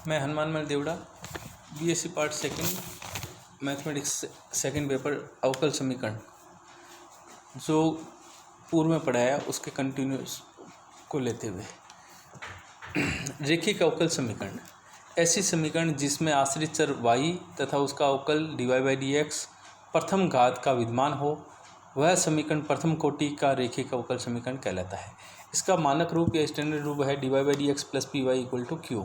मैं Hanumanmal Deora, BSc part second mathematics second paper अवकल समीकरण जो पूर्व में पढ़ाया उसके कंटिन्यूस को लेते हुए रेखिक अवकल समीकरण ऐसी समीकरण जिसमें आश्रित चर y तथा उसका अवकल dy/dx प्रथम घात का विद्यमान हो, वह समीकरण प्रथम कोटि का रेखिक अवकल समीकरण कहलाता है। इसका मानक रूप या स्टैंडर्ड रूप है dy/dx + py = q,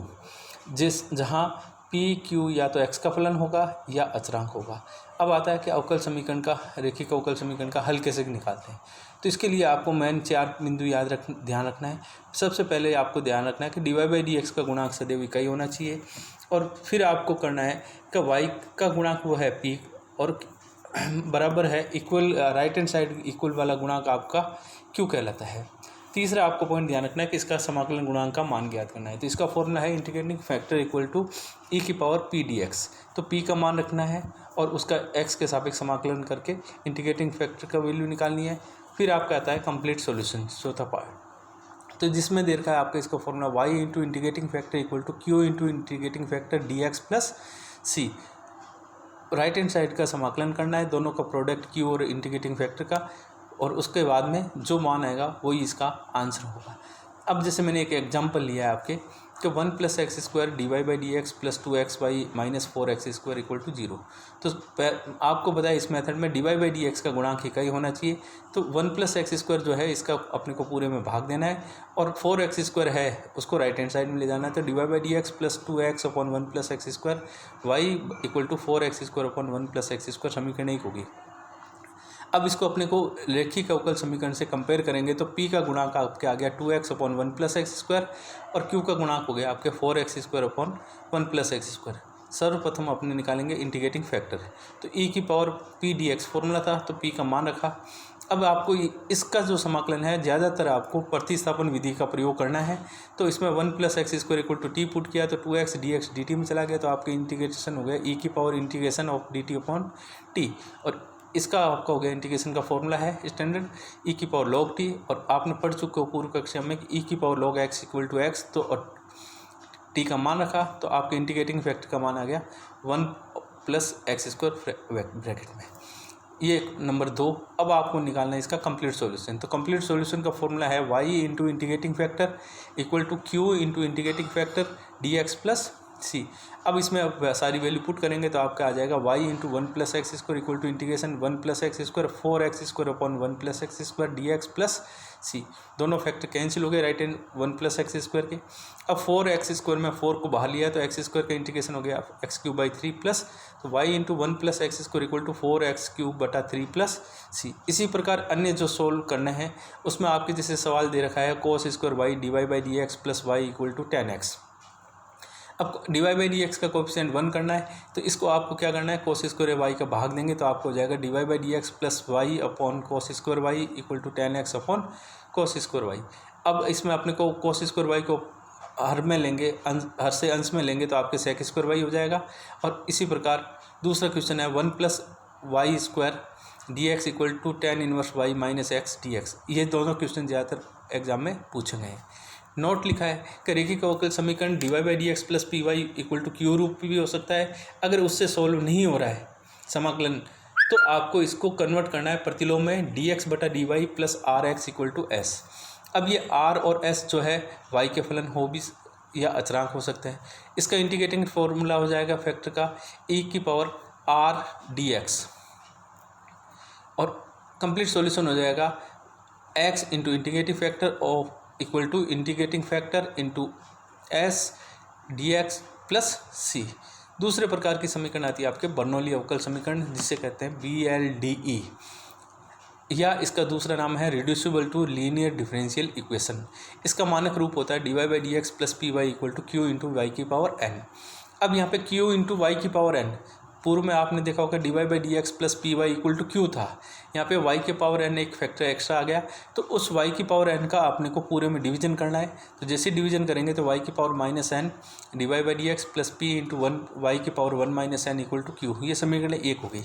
जहाँ p q या तो x का फलन होगा या अचरांक होगा। अब आता है कि अवकल समीकरण का रेखिक अवकल समीकरण का हल कैसे निकालते हैं। तो इसके लिए आपको मेन 4 बिंदु ध्यान रखना है। सबसे पहले आपको ध्यान रखना है कि dy/dx का गुणांक सदैव इकाई होना चाहिए, और फिर आपको करना है कि y का गुणांक वो है p और बराबर है equal right hand side equal वाला गुणांक आपका q कहलाता है। तीसरा आपको पॉइंट ध्यान रखना है कि इसका समाकलन गुणांक का मान ज्ञात करना है। तो इसका फॉर्मूला है integrating factor equal to e⁻p dx। तो p का मान रखना है और उसका x के सापेक्ष समाकलन करके इंटीग्रेटिंग फैक्टर का वैल्यू निकालनी है। फिर आपका आता है कंप्लीट सॉल्यूशन, चौथा पार्ट, तो जिसमें दे रखा है आपका इसका formula y into integrating factor equal to q into integrating factor dx plus c। Right hand side का समाकलन करना है, दोनों का प्रोडक्ट q और इंटीग्रेटिंग फैक्टर का, और उसके बाद में जो मान आएगा वही इसका आंसर होगा। अब जैसे मैंने एक एग्जांपल लिया है आपके कि 1 + x² dy/dx + 2xy - 4x² = 0। तो आपको बताया इस मेथड में dy/dx का गुणांक इकाई होना चाहिए। तो 1 + x² जो है इसका अपने को पूरे में भाग देना है, और 4x² है उसको राइट हैंड साइड में ले जाना है। तो dy/dx + 2x/1 + x² y = 4x² 1 + x² समीकरण 1 होगी। अब इसको अपने को रेखिक अवकल समीकरण से कंपेयर करेंगे तो p का गुणांक आपके आ गया 2x/1 + x² और q का गुणांक हो गया आपके 4x² 1 + x²। सर्वप्रथम अपने निकालेंगे इंटीग्रेटिंग फैक्टर। तो e⁻p dx फॉर्मूला था, तो p का मान रखा। अब आपको इसका जो समाकलन है ज़्यादातर आपको प्रतिस्थापन विधि का प्रयोग करना है। तो इसमें 1 + x² = t पुट किया तो 2x dx dt में चला गया, तो आपके इंटीग्रेशन हो गया e⁻∫dt/t, और इसका आपका हो गया इंटीग्रेशन का फॉर्मूला है स्टैंडर्ड e⁻log t। और आपने पढ़ चुके हो पूर्व कक्षा में कि e⁻log x = x, तो और t का मान रखा तो आपके इंटीग्रेटिंग फैक्टर का मान आ गया 1 + x² ब्रैकेट में। ये नंबर 2। अब आपको निकालना है इसका कंप्लीट सॉल्यूशन। तो कंप्लीट सॉल्यूशन का फॉर्मूला है y into integrating factor equal to q into integrating factor dx plus c। अब इसमें अब सारी वैल्यू पुट करेंगे तो आपका आ जाएगा y into 1 + x² equal to integration 1 + x² 4x² upon 1 + x² dx plus c। दोनों फैक्टर कैंसिल हो गए राइट हैंड 1 + x² के। अब 4x² में 4 को बाहर लिया तो x² का इंटीग्रेशन हो गया x³/3 प्लस, तो y into 1 + x² equal to 4x³/3 plus c। इसी प्रकार अन्य जो सोल्व करने हैं उसमें आपके जैसे सवाल दे रखा है cos² y dy/dx plus y equal to 10x। अब dy/dx का कोएफिशिएंट 1 करना है, तो इसको आपको क्या करना है cos² y का भाग देंगे तो आपको हो जाएगा dy/dx plus y upon cos² y equal to 10x upon cos² y। अब इसमें अपने को cos² y को हर में लेंगे, हर से अंश में लेंगे तो आपके sec² y हो जाएगा। और इसी प्रकार दूसरा क्वेश्चन है 1 + y² dx equal to 10 - y - x dx। ये दोनों क्वेश्चन ज़्यादातर एग्जाम में पूछे गए हैं। नोट लिखा है कि रेखिक अवकल समीकरण dy/dx + py equal to q रूप भी हो सकता है। अगर उससे सॉल्व नहीं हो रहा है समाकलन, तो आपको इसको कन्वर्ट करना है प्रतिलोम में dx/dy + rx equal to s। अब ये r और s जो है y के फलन हो भी या अचरांक हो सकते हैं। इसका इंटीग्रेटिंग फॉर्मूला हो जाएगा फैक्टर का e⁻r dx, और कंप्लीट सॉल्यूशन हो जाएगा x into integrating factor of equal to integrating factor into s dx plus c। दूसरे प्रकार की समीकरण आती है आपके बर्नौली अवकल समीकरण, जिसे कहते हैं BLDE, या इसका दूसरा नाम है reducible to linear differential equation. इसका मानक रूप होता है dy/dx + py equal to q into y⁻n। अब यहाँ पे q इंटू y⁻n, पूर्व में आपने देखा होगा dy/dx + py equal to q था, यहाँ पे y⁻n एक फैक्टर एक्स्ट्रा आ गया, तो उस y⁻n का आपने को पूरे में डिवीजन करना है। तो जैसे डिवीजन करेंगे तो y⁻n dy/dx + p into 1 y⁻1 - n equal to q, ये समीकरण 1 हो गई।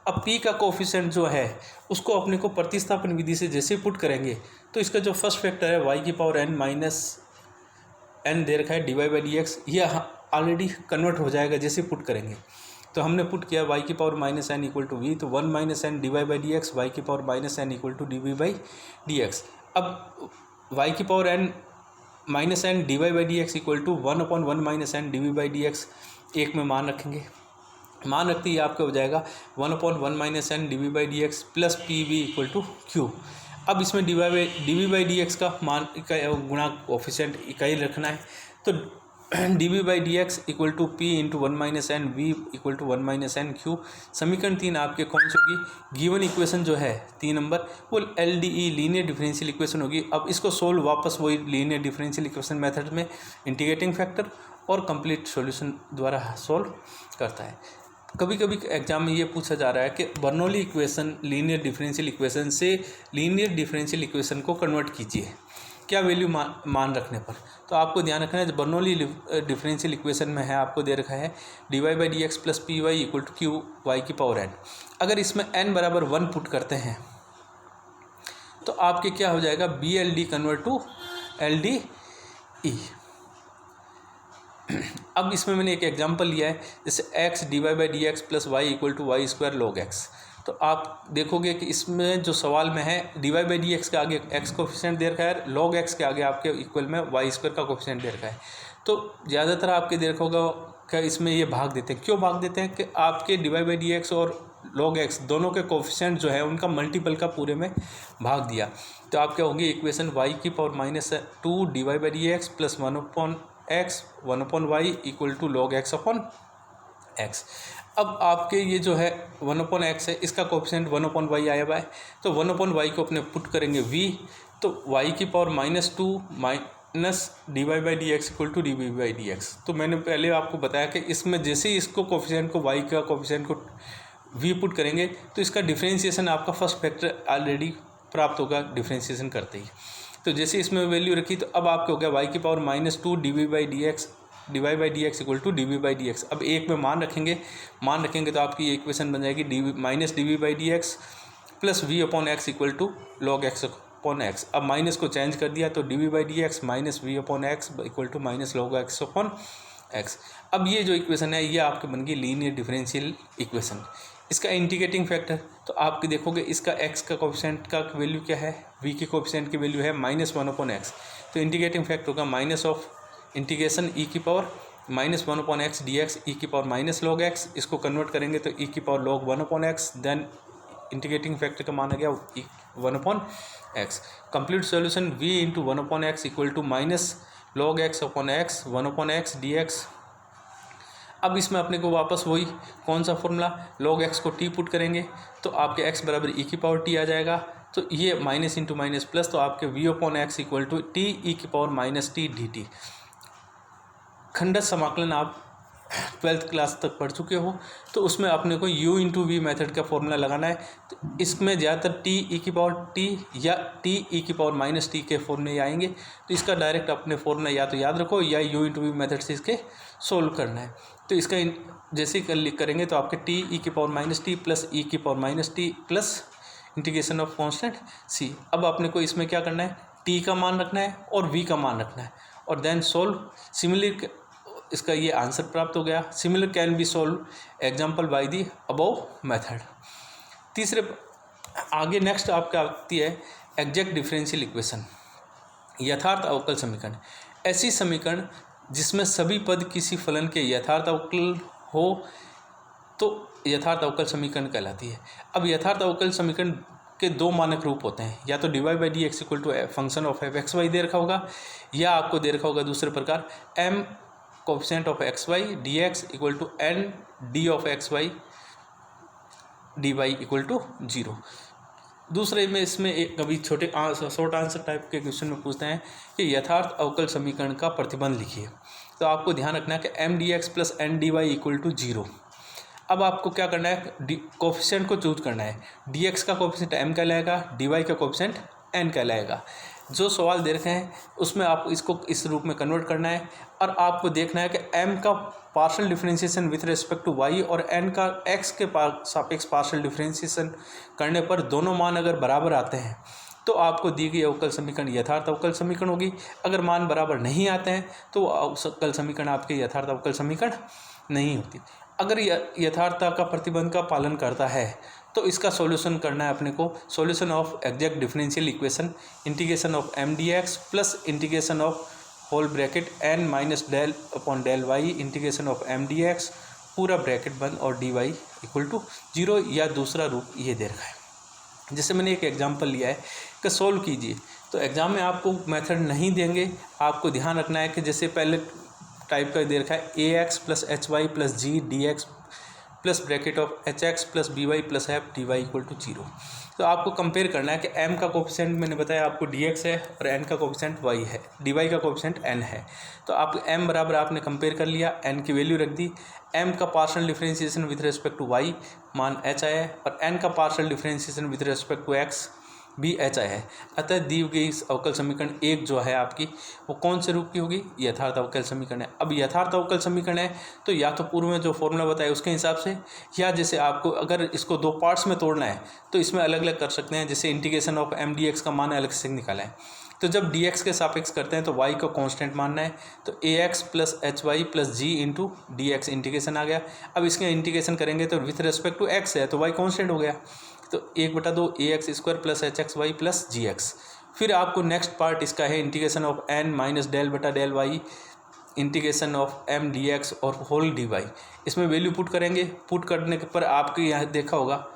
अब p का कोफिशिएंट जो है उसको अपने को प्रतिस्थापन विधि से जैसे पुट करेंगे तो इसका जो फर्स्ट फैक्टर है y⁻n - n दे रखा है dy/dx, यह ऑलरेडी कन्वर्ट हो जाएगा जैसे पुट करेंगे। तो हमने पुट किया y की power minus n equal to v, तो 1 minus n d y by d x, y की power minus n equal to d v by d x. अब y की power n minus n d y by d x equal to 1/1 minus n d v by d x एक में मान रखेंगे। मान रखते ही आपका हो जाएगा 1/1 minus n d v by d x plus p v equal to q. अब इसमें d v by d x का मान गुणा कोफिशिएंट इकाई रखना है, तो d v by d x equal to p into 1 minus n v equal to 1 minus n q. समीकरण 3 आपके कौन सी होगी? गिवन इक्वेशन जो है 3 नंबर वो एल डी ई लीनियर डिफरेंशियल इक्वेशन होगी। अब इसको सोल्व वापस वही लीनियर डिफरेंशियल इक्वेशन मेथड में इंटीग्रेटिंग फैक्टर और कंप्लीट सॉल्यूशन द्वारा सोल्व करता है। कभी कभी एग्जाम में ये पूछा जा रहा है कि Bernoulli equation linear differential equation से लीनियर डिफरेंशियल इक्वेशन को कन्वर्ट कीजिए क्या वैल्यू मान रखने पर। तो आपको ध्यान रखना है, जो बर्नौली डिफरेंशियल इक्वेशन में है आपको दे रखा है d y by d x plus p y equal to q y की पावर एन। अगर इसमें n बराबर 1 पुट करते हैं तो आपके क्या हो जाएगा? B L D convert to L D E. अब इसमें मैंने एक एग्जांपल लिया है, जैसे x d y by d x plus y equal to y square log x. तो आप देखोगे कि इसमें जो सवाल में है d y by d x के आगे x कोफिशिएंट दे रखा है, लॉग x के आगे आपके इक्वल में वाई स्क्वायर का कोफिशिएंट दे रखा है। तो ज़्यादातर आपके देखा होगा क्या इसमें ये भाग देते हैं। क्यों भाग देते हैं? कि आपके d y by d x और लॉग एक्स दोनों के कोफिशिएंट जो है उनका मल्टीपल का पूरे में भाग दिया, तो आप क्या होगी इक्वेशन y की power minus 2 d y by d x plus 1/x equal to log x upon x. अब आपके ये जो है 1/x है, इसका कोफिशिएंट 1/y आया हुआ है, तो 1/y को अपने पुट करेंगे v, तो y की power -2 minus d y by d x equal to d v by d x. तो मैंने पहले आपको बताया कि इसमें जैसे ही इसको कोफिशिएंट को y का कोफिशिएंट को v पुट करेंगे तो इसका डिफ्रेंशिएशन आपका फर्स्ट फैक्टर ऑलरेडी प्राप्त होगा डिफ्रेंशिएशन करते ही। तो जैसे इसमें वैल्यू रखी तो अब आपके हो गया y की power -2 d v by d x d y by d x equal to d v by d x. अब एक में मान रखेंगे तो आपकी ये इक्वेशन बन जाएगी minus d v by d x plus v upon x equal to log x upon x. अब माइनस को चेंज कर दिया तो d v by d x minus v upon x equal to minus log x upon x. अब ये जो equation है ये आपके बन गई लीनियर डिफरेंशियल इक्वेशन। इसका इंटीग्रेटिंग फैक्टर तो आपके देखोगे इसका x का कोफिशिएंट का वैल्यू क्या है, v के कोफिशिएंट की वैल्यू है -1/x। तो इंटीग्रेटिंग फैक्टर होगा माइनस ऑफ इंटीग्रेशन e की पावर -1/x dx e की पावर माइनस लॉग x। इसको कन्वर्ट करेंगे तो e की पावर log 1/x, then integrating factor का मान आ गया 1/x। Complete solution v into 1/x equal to minus log x upon x 1/x dx। अब इसमें अपने को वापस वही कौन सा फॉर्मूला log x को t पुट करेंगे तो आपके x बराबर e की पावर t आ जाएगा। तो ये माइनस इंटू माइनस प्लस, तो आपके v upon x equal to t e की power minus t d t. खंडत समाकलन आप 12th क्लास तक पढ़ चुके हो, तो उसमें अपने को u इंटू वी मेथड का फॉर्मूला लगाना है। तो इसमें ज़्यादातर टी ई की पावर टी या टी ई की पावर माइनस टी के फॉर्मूले आएंगे, तो इसका डायरेक्ट अपने फॉर्मूला या तो याद रखो या u इंटू वी मेथड से इसके सोल्व करना है। तो इसका जैसे ही करेंगे तो आपके टी ई की power minus t plus e की power minus t plus integration of constant c. अब अपने को इसमें क्या करना है, टी का मान रखना है और v का मान रखना है और देन सोल्व। सिमिलर इसका ये आंसर प्राप्त हो गया। Similar can be solve example by the above method. तीसरे आगे नेक्स्ट आपका आती है एग्जैक्ट डिफरेंशियल इक्वेशन, यथार्थ अवकल समीकरण। ऐसी समीकरण जिसमें सभी पद किसी फलन के यथार्थ अवकल हो तो यथार्थ अवकल समीकरण कहलाती है। अब यथार्थ अवकल समीकरण के दो मानक रूप होते हैं, या तो d y by d x equal to function of f x y दे रखा होगा, या आपको दे रखा होगा दूसरे प्रकार m coefficient of x y d x equal to n d of x y d y equal to 0। दूसरे में इसमें एक कभी छोटे शॉर्ट आंसर टाइप के क्वेश्चन में पूछते हैं कि यथार्थ अवकल समीकरण का प्रतिबंध लिखिए। तो आपको ध्यान रखना है कि m d x plus n d y equal to 0। अब आपको क्या करना है, कोफिशिएंट को चूज करना है। डी एक्स का कोफिशिएंट एम कहलाएगा, डी वाई का कोफिशिएंट एन कहलाएगा। जो सवाल दे रखे हैं उसमें आपको इसको इस रूप में कन्वर्ट करना है और आपको देखना है कि m का partial differentiation with respect to y और n का x के सापेक्ष पार्शियल डिफरेंशिएशन करने पर दोनों मान अगर बराबर आते हैं तो आपको दी गई अवकल समीकरण यथार्थ अवकल समीकरण होगी। अगर मान बराबर नहीं आते हैं तो अवकल समीकरण आपके यथार्थ अवकल समीकरण नहीं होती। अगर यथार्थता का प्रतिबंध का पालन करता है तो इसका सॉल्यूशन करना है अपने को। Solution of exact differential equation integration of m d x plus integration of whole bracket n minus del upon del y integration of m d x पूरा ब्रैकेट बंद और डी वाई इक्वल टू 0, या दूसरा रूप ये दे रखा है। जैसे मैंने एक एग्जांपल लिया है कि सोल्व कीजिए, तो एग्ज़ाम में आपको मेथड नहीं देंगे, आपको ध्यान रखना है कि जैसे पहले टाइप का दे रखा है a x plus h y plus g d x plus bracket of h x plus b y plus f d y equal to 0। तो आपको कंपेयर करना है कि m का कोफिशिएंट मैंने बताया आपको dx है और n का कोफिशिएंट y है, dy का कोफिशिएंट n है। तो आप m बराबर आपने कंपेयर कर लिया, n की वैल्यू रख दी, m का partial differentiation with respect to y मान h आया है और n का partial differentiation with respect to x भी h आया है। अतः दी गई इस अवकल समीकरण एक जो है आपकी वो कौन से रूप की होगी? यथार्थ अवकल समीकरण है। अब यथार्थ अवकल समीकरण है तो या तो पूर्व में जो फॉर्मूला बताया उसके हिसाब से, या जैसे आपको अगर इसको दो पार्ट्स में तोड़ना है तो इसमें अलग अलग कर सकते हैं। जैसे integration of m d x का मान अलग से निकाला है, तो जब डी एक्स के सापेक्ष करते हैं तो y को कांस्टेंट मानना है, तो a x plus h y plus g into d x integration आ गया। अब इसके इंटीग्रेशन करेंगे तो विथ रिस्पेक्ट टू x है तो y कांस्टेंट हो गया, तो 1/2 a x square plus h x y plus g x. फिर आपको नेक्स्ट पार्ट इसका है integration of n minus del बटा del y integration of m d x और होल डी वाई। इसमें वैल्यू पुट करेंगे, पुट करने के पर आपके यहाँ देखा होगा